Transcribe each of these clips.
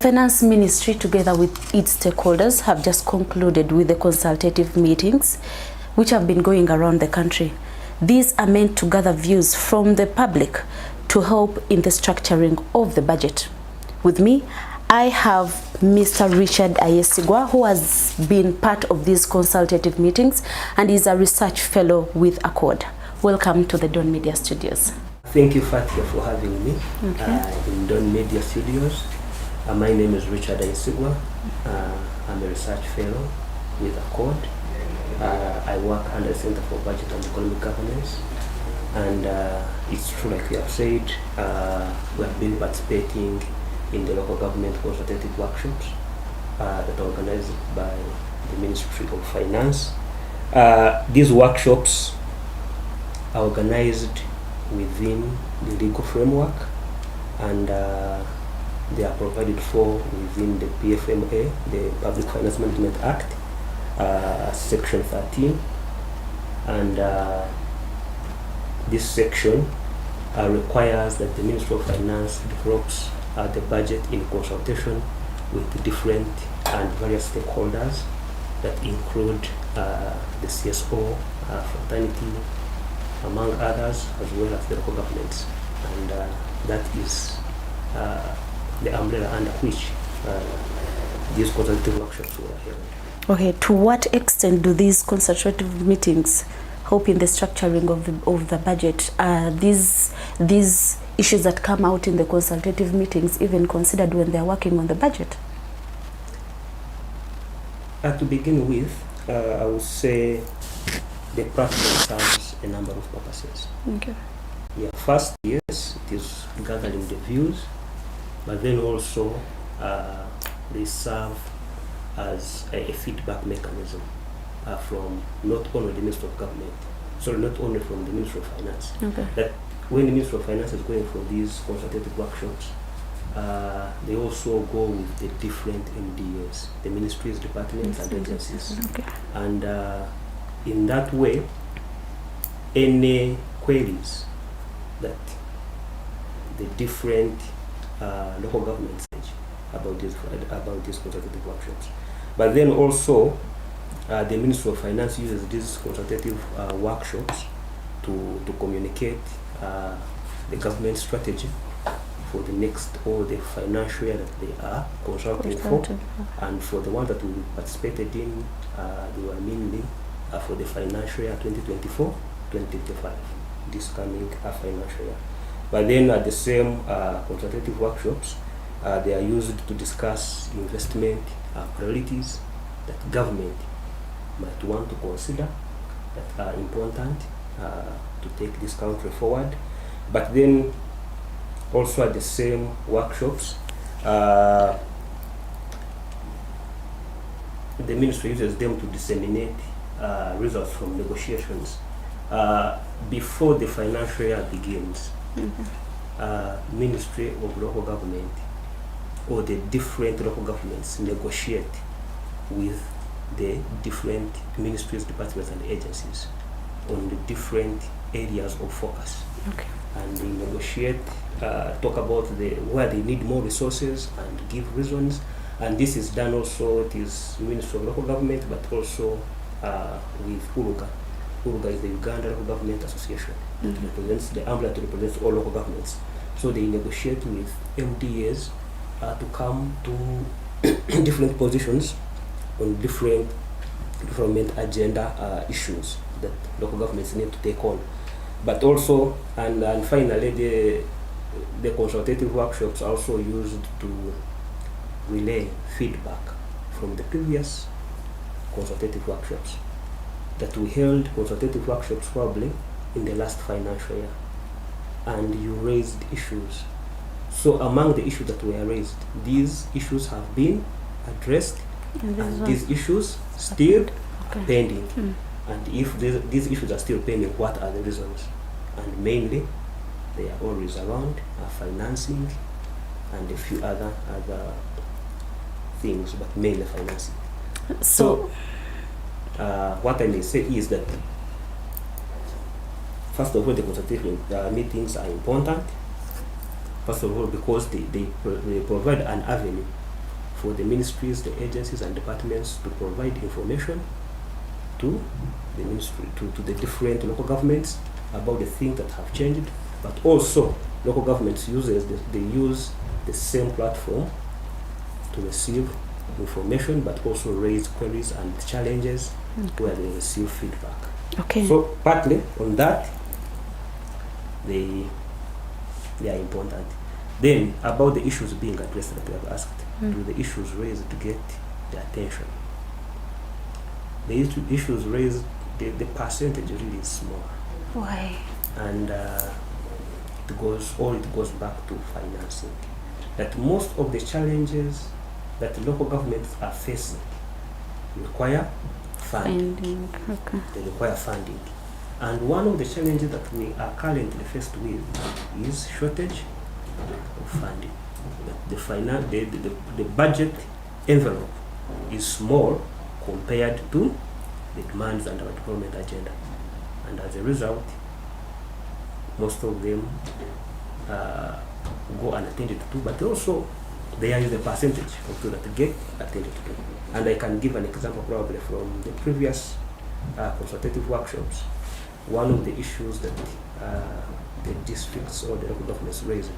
Finance Ministry, together with its stakeholders, have just concluded with the consultative meetings which have been going around the country. These are meant to gather views from the public to help in the structuring of the budget. With me, I have Mr. Richard Ayesigwa, who has been part of these consultative meetings and is a research fellow with Accord. Welcome to the Dawn Media Studios. Thank you, Fatia, for having me in Dawn Media Studios. My name is Richard Ayesigwa. I'm a research fellow with Accord. I work under the Center for Budget and Economic Governance. And it's true, like we have said, we have been participating in the local government consultative workshops that are organized by the Ministry of Finance. These workshops are organized within the legal framework, and they are provided for within the PFMA, the Public Finance Management Act, Section 13. And this section requires that the Ministry of Finance develops the budget in consultation with the different and various stakeholders that include the CSO, fraternity, among others, as well as the local governments. And that is the umbrella under which these consultative workshops were held. Okay, to what extent do these consultative meetings help in the structuring of the budget? These issues that come out in the consultative meetings even considered when they're working on the budget? To begin with, I would say the platform serves a number of purposes. Okay. Yeah, first, yes, it is gathering the views, but then also they serve as a feedback mechanism from not only the Ministry of Government, not only from the Ministry of Finance. Okay. That when the Ministry of Finance is going for these consultative workshops, they also go with the different MDAs, the ministries, departments, and agencies. Okay. And in that way, any queries that the different local governments about these consultative workshops. But then also, the Ministry of Finance uses these consultative workshops to communicate the government strategy for the next or the financial year that they are consulting for. And for the one that we participated in, they were mainly for the financial year 2024-2025, this coming financial year. But then at the same consultative workshops, they are used to discuss investment priorities that government might want to consider that are important to take this country forward. But then also at the same workshops, the ministry uses them to disseminate results from negotiations before the financial year begins. Ministry of Local Government or the different local governments negotiate with the different ministries, departments, and agencies on the different areas of focus. Okay. And they negotiate, talk about where they need more resources and give reasons. And this is done also, it is Ministry of Local Government, but also with URUGA. URUGA is the Uganda Local Government Association. It represents, the umbrella represents all local governments. So they negotiate with MDAs to come to different positions on different government agenda issues that local governments need to take on. But also, and finally, the consultative workshops are also used to relay feedback from the previous consultative workshops. That we held consultative workshops probably in the last financial year, and you raised issues. So among the issues that were raised, these issues have been addressed, and these issues still pending. And if these issues are still pending, what are the reasons? And mainly, they are always around financing and a few other things, but mainly financing. So what I may say is that, first of all, the consultative meetings are important. First of all, because they provide an avenue for the ministries, the agencies and departments to provide information to the ministry, to the different local governments about the things that have changed, but also local governments they use the same platform to receive information, but also raise queries and challenges where they receive feedback. Okay. So partly on that, they are important. Then about the issues being addressed that we have asked, do the issues raised to get the attention? The issues raised, the percentage really is small. Why? And it goes back to financing. That most of the challenges that local governments are facing require funding. Okay. They require funding. And one of the challenges that we are currently faced with is shortage of funding. The budget envelope is small compared to the demands and our development agenda. And as a result, most of them go unattended to, but also there is a percentage of those that get attended to. And I can give an example probably from the previous consultative workshops. One of the issues that the districts or the local governments raised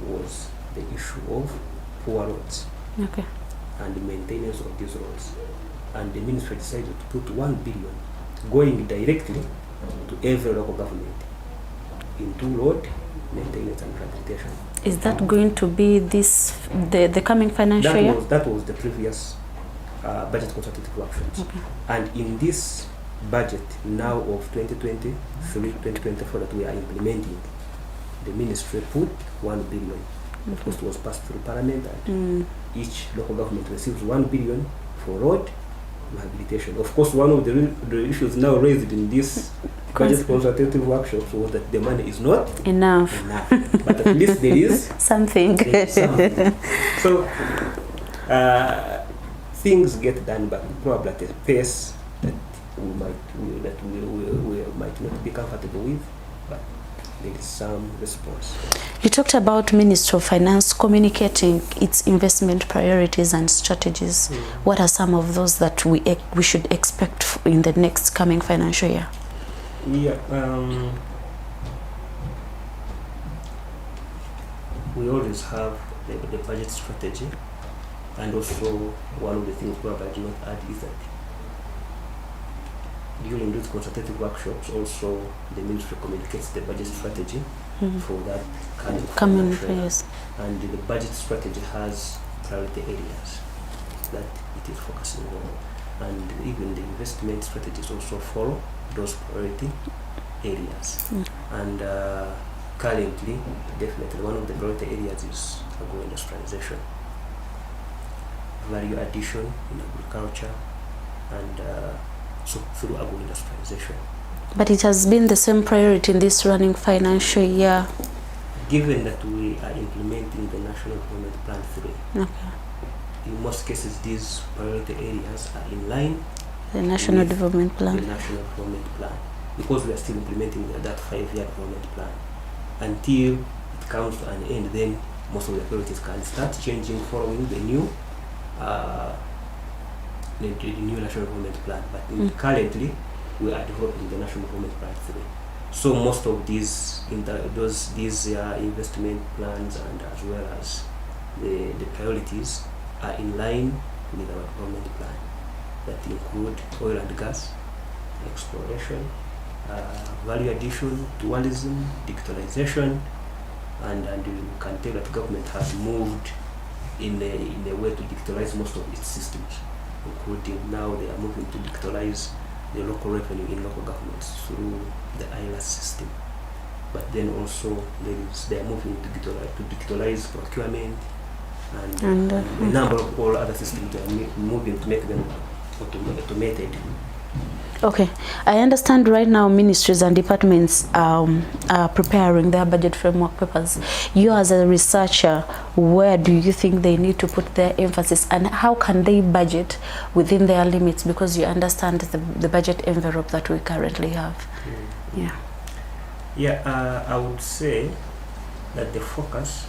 was the issue of poor roads. Okay. And the maintenance of these roads. And the ministry decided to put 1 billion going directly to every local government into road maintenance and rehabilitation. Is that going to be the coming financial year? That was the previous budget consultative workshops. Okay. And in this budget now of 2023-2024 that we are implementing, the ministry put 1 billion. Of course, it was passed through Parliament, and each local government receives 1 billion for road rehabilitation. Of course, one of the issues now raised in this budget consultative workshops was that the money is not enough. But at least there is something. So things get done, but probably at a pace that we might not be comfortable with, but there is some response. You talked about Ministry of Finance communicating its investment priorities and strategies. What are some of those that we should expect in the next coming financial year? Yeah, we always have the budget strategy, and also one of the things probably I do not add is that during these consultative workshops, also the ministry communicates the budget strategy for that coming years. And the budget strategy has priority areas that it is focusing on, and even the investment strategies also follow those priority areas. And currently, definitely one of the priority areas is agro-industrialization, value addition in agriculture, and so through agro-industrialization. But it has been the same priority in this running financial year. Given that we are implementing the National Development Plan 3, okay, in most cases these priority areas are in line the National Development Plan. The National Development Plan, because we are still implementing that 5-year development plan. Until it comes to an end, then most of the priorities can start changing following the new National Development Plan. But currently, we are developing the National Development Plan 3. So most of these investment plans, and as well as the priorities, are in line with our development plan, that include oil and gas, exploration, value addition, tourism, digitalization, and you can tell that government has moved in a way to digitalize most of its systems, including now they are moving to digitalize the local revenue in local governments through the ILAS system. But then also they are moving to digitalize procurement and a number of all other systems. They are moving to make them automated. Okay, I understand right now ministries and departments are preparing their budget framework papers. You as a researcher, where do you think they need to put their emphasis, and how can they budget within their limits, because you understand the budget envelope that we currently have? I would say that the focus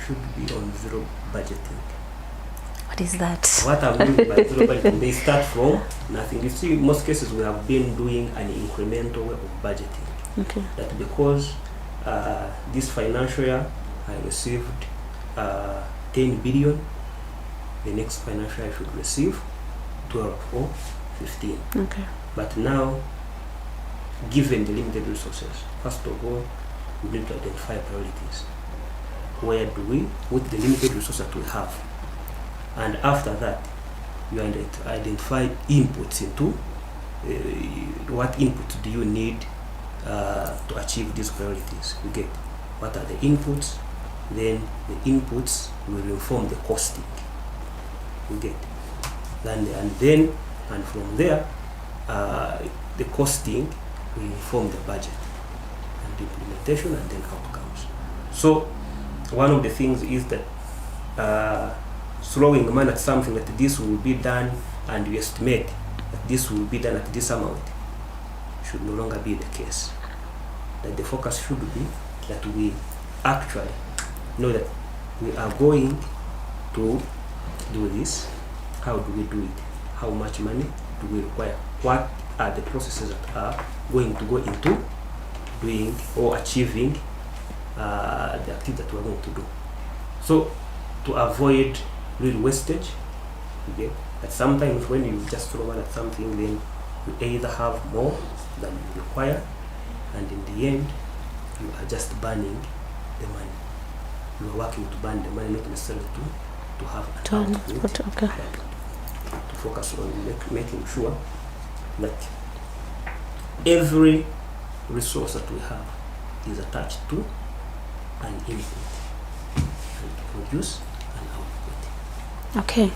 should be on zero budgeting. What is that? What I mean by zero budgeting, they start from nothing. You see, in most cases we have been doing an incremental way of budgeting. Okay. That because this financial year I received 10 billion, the next financial year I should receive 12 or 15. Okay. But now, given the limited resources, first of all, we need to identify priorities. Where do we, with the limited resources that we have? And after that, you identify inputs into what input do you need to achieve these priorities. You get what are the inputs, then the inputs will inform the costing. You get and from there, the costing will inform the budget and the implementation and then outcomes. So one of the things is that throwing money at something that this will be done and you estimate that this will be done at this amount should no longer be the case. That the focus should be that we actually know that we are going to do this. How do we do it? How much money do we require? What are the processes that are going to go into doing or achieving the activity that we are going to do? So to avoid real wastage, okay, that sometimes when you just throw money at something, then you either have more than you require, and in the end, you are just burning the money. You are working to burn the money, not necessarily to have an output. Okay. To focus on making sure that every resource that we have is attached to an input and to produce an output. Okay.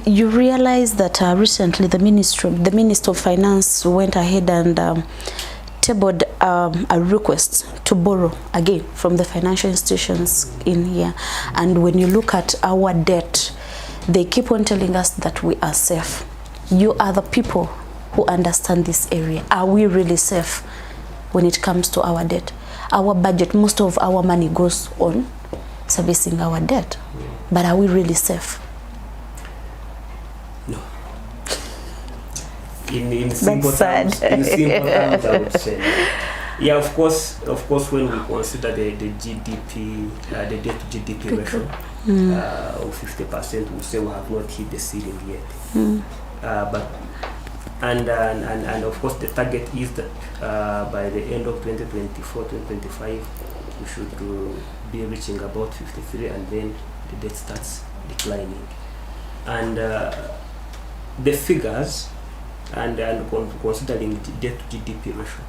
You realize that recently the Minister of Finance went ahead and tabled a request to borrow again from the financial institutions in here. And when you look at our debt, they keep on telling us that we are safe. You are the people who understand this area. Are we really safe when it comes to our debt? Our budget, most of our money goes on servicing our debt. But are we really safe? No. In simple terms, I would say no. Yeah, of course, when we consider the GDP, the debt to GDP ratio of 50%, we say we have not hit the ceiling yet. But of course, the target is that by the end of 2024, 2025, we should be reaching about 53, and then the debt starts declining. And the figures and considering the debt to GDP ratio,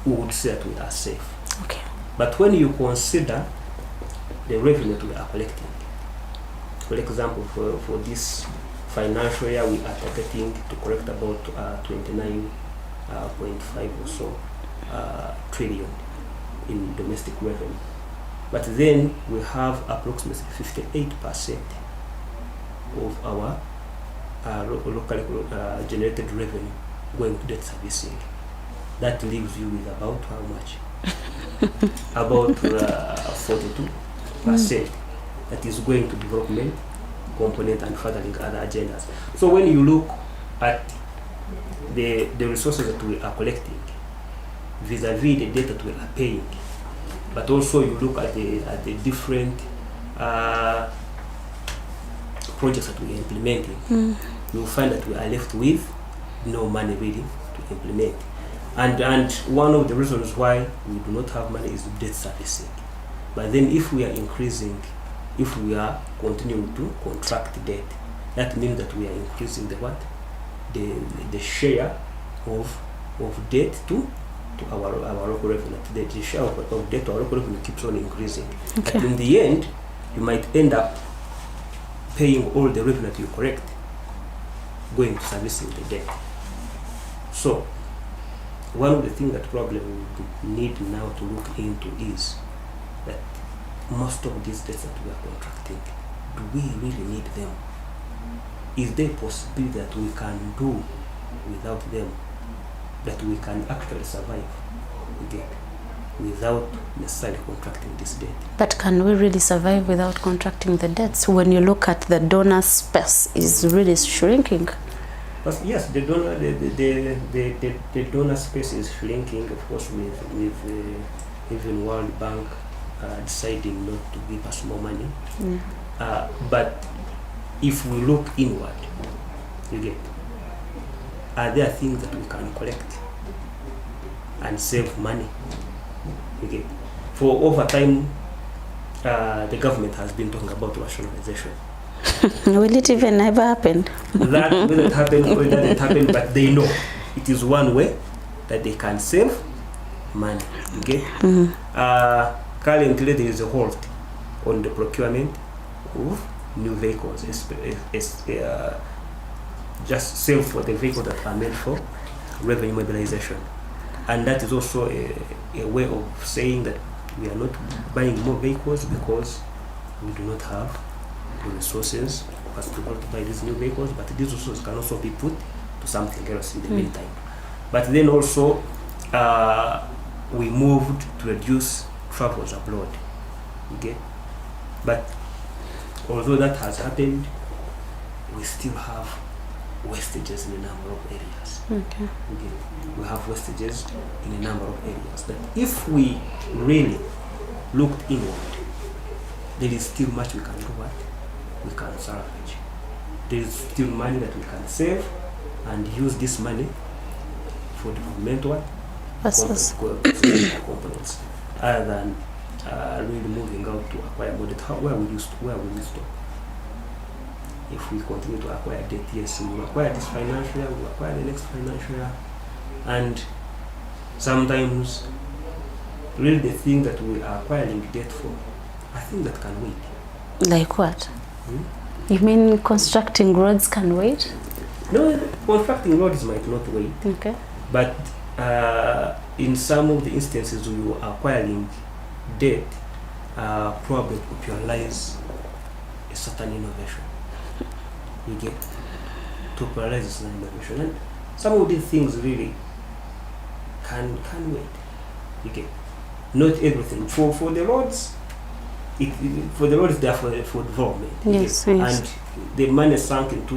we would say that we are safe. Okay. But when you consider the revenue that we are collecting, for example, for this financial year, we are targeting to collect about 29.5 or so trillion in domestic revenue. But then we have approximately 58% of our locally generated revenue going to debt servicing. That leaves you with about how much? About 42% that is going to development component and furthering other agendas. So when you look at the resources that we are collecting vis-a-vis the debt that we are paying, but also you look at the different projects that we are implementing, you will find that we are left with no money really to implement. And one of the reasons why we do not have money is debt servicing. But then if we are continuing to contract debt, that means that we are increasing the share of debt to our local revenue. The share of debt to our local revenue keeps on increasing. Okay. But in the end, you might end up paying all the revenue that you collect going to servicing the debt. So one of the things that probably we need now to look into is that most of these debts that we are contracting, do we really need them? Is there a possibility that we can do without them, that we can actually survive? Okay. without necessarily contracting this debt. But can we really survive without contracting the debts when you look at the donor space is really shrinking? But yes, the donor space is shrinking, of course, with even World Bank deciding not to give us more money. But if we look inward, you get, are there things that we can collect and save money? You get, for over time, the government has been talking about rationalization. Will it even ever happen? That will not happen or it doesn't happen, but they know it is one way that they can save money. Okay? Currently, there is a halt on the procurement of new vehicles, just save for the vehicles that are made for revenue mobilization. And that is also a way of saying that we are not buying more vehicles because we do not have the resources first of all to buy these new vehicles, but these resources can also be put to something else in the meantime. But then also we moved to reduce travels abroad. Okay? But although that has happened, we still have wastages in a number of areas. Okay. We have wastages in a number of areas. But if we really looked inward, there is still much we can do. What we can salvage. There is still money that we can save and use this money for developmental components, other than really moving out to acquire more debt. Where will you stop? If we continue to acquire debt, yes, we will acquire this financial year, we will acquire the next financial year, and sometimes really the thing that we are acquiring debt for, I think that can wait. Like what? You mean constructing roads can wait? No, constructing roads might not wait. Okay. But in some of the instances we are acquiring debt, probably popularize a certain innovation. You get, to popularize a certain innovation, and some of these things really can wait. You get, not everything for the roads. For the roads, they are for development. Yes, yes. Yes. And the money sunk into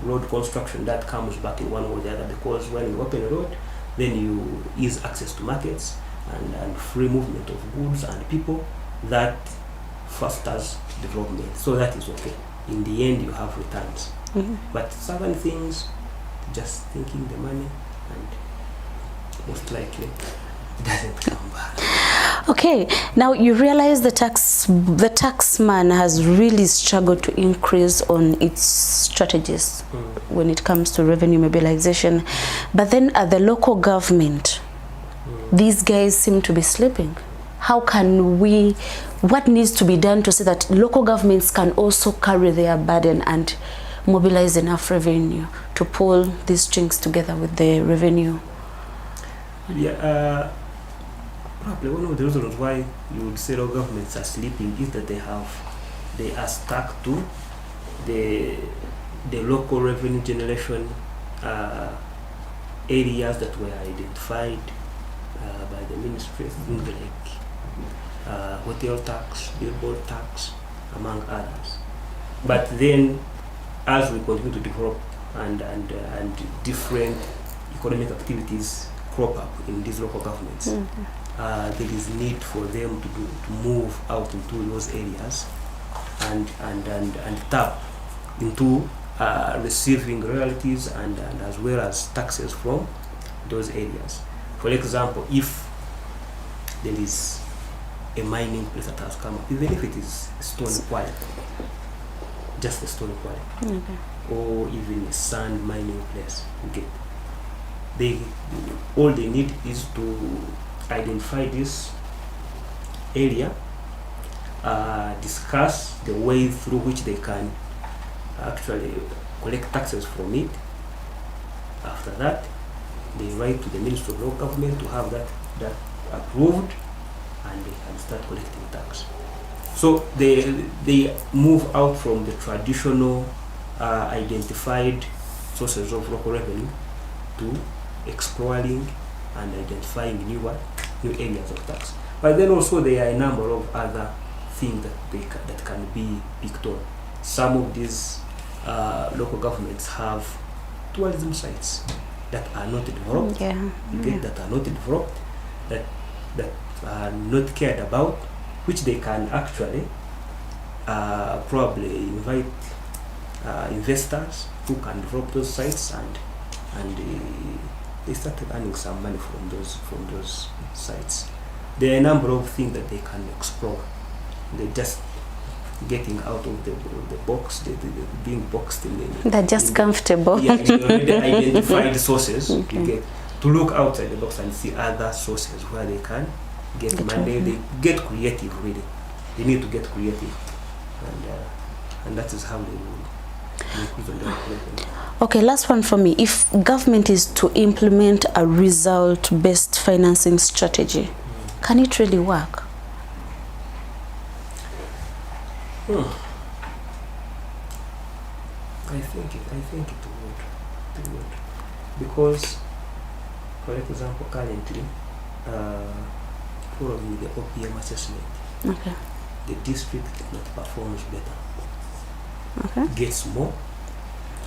road construction, that comes back in one way or the other, because when you open a road, then you ease access to markets and free movement of goods and people. That fosters development. So that is okay. In the end, you have returns. But certain things, just thinking the money, and most likely it doesn't come back. Okay, now you realize the tax man has really struggled to increase on its strategies when it comes to revenue mobilization. But then at the local government, these guys seem to be sleeping. How can we, what needs to be done to say that local governments can also carry their burden and mobilize enough revenue to pull these strings together with the revenue? Yeah, probably one of the reasons why you would say local governments are sleeping is that they are stuck to the local revenue generation areas that were identified by the ministry, things like hotel tax, billboard tax, among others. But then, as we continue to develop and different economic activities crop up in these local governments, there is need for them to move out into those areas and tap into receiving royalties and as well as taxes from those areas. For example, if there is a mining place that has come up, even if it is stone quarry, just a stone quarry, or even a sand mining place, all they need is to identify this area, discuss the way through which they can actually collect taxes from it. After that, they write to the Ministry of Local Government to have that approved, and they can start collecting tax. So they move out from the traditional identified sources of local revenue to exploring and identifying new areas of tax. But then also there are a number of other things that can be picked on. Some of these local governments have tourism sites that are not developed. That are not developed, that are not cared about, which they can actually probably invite investors who can develop those sites, and they started earning some money from those sites. There are a number of things that they can explore. They're just getting out of the box. They're being boxed in the. They're just comfortable. Yeah, in already identified sources. You get to look outside the box and see other sources where they can get money. They get creative, really. They need to get creative, and that is how they will. Okay, last one for me. If government is to implement a result-based financing strategy, can it really work? I think it would, because, for example, currently, following the OPM assessment, the district that performs better gets more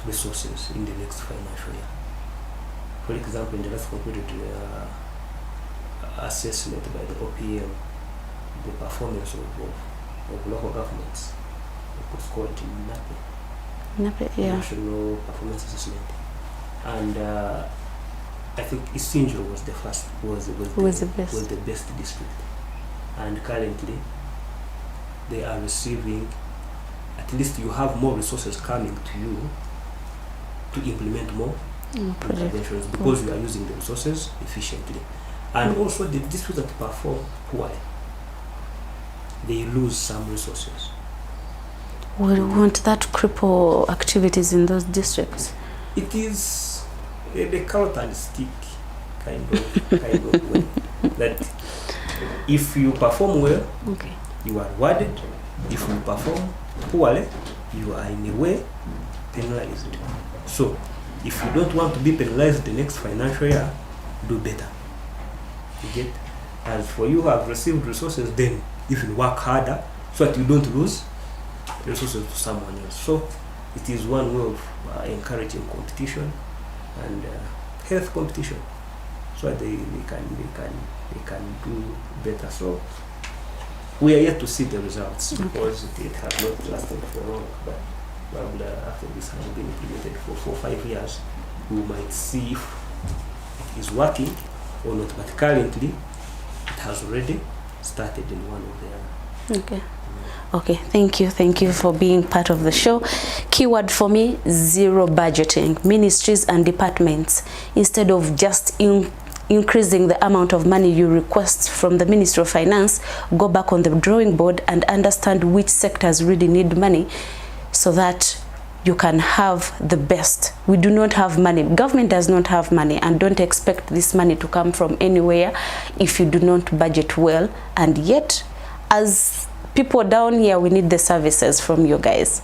resources in the next financial year. For example, in the last completed assessment by the OPM, the performance of local governments was called NAPE, National Performance Assessment, and I think Isinjo was the first, was the best district, and currently they are receiving. At least you have more resources coming to you to implement more interventions, because you are using the resources efficiently. And also the districts that perform poorly, they lose some resources. Won't that cripple activities in those districts? It is the carrot and stick kind of way. That if you perform well, you are rewarded. If you perform poorly, you are in a way penalized. So if you don't want to be penalized the next financial year, do better. You get? As for you who have received resources, then even work harder so that you don't lose resources to someone else. So it is one way of encouraging competition and health competition, so that they can do better. So we are yet to see the results, because it has not lasted for long, but probably after this has been implemented for 4 or 5 years, we might see if it is working or not. But currently, it has already started in one of the Okay, thank you for being part of the show. Keyword for me: zero budgeting. Ministries and departments, instead of just increasing the amount of money you request from the Ministry of Finance, go back on the drawing board and understand which sectors really need money, so that you can have the best. We do not have money. Government does not have money, and don't expect this money to come from anywhere if you do not budget well. And yet, as people down here, we need the services from you guys.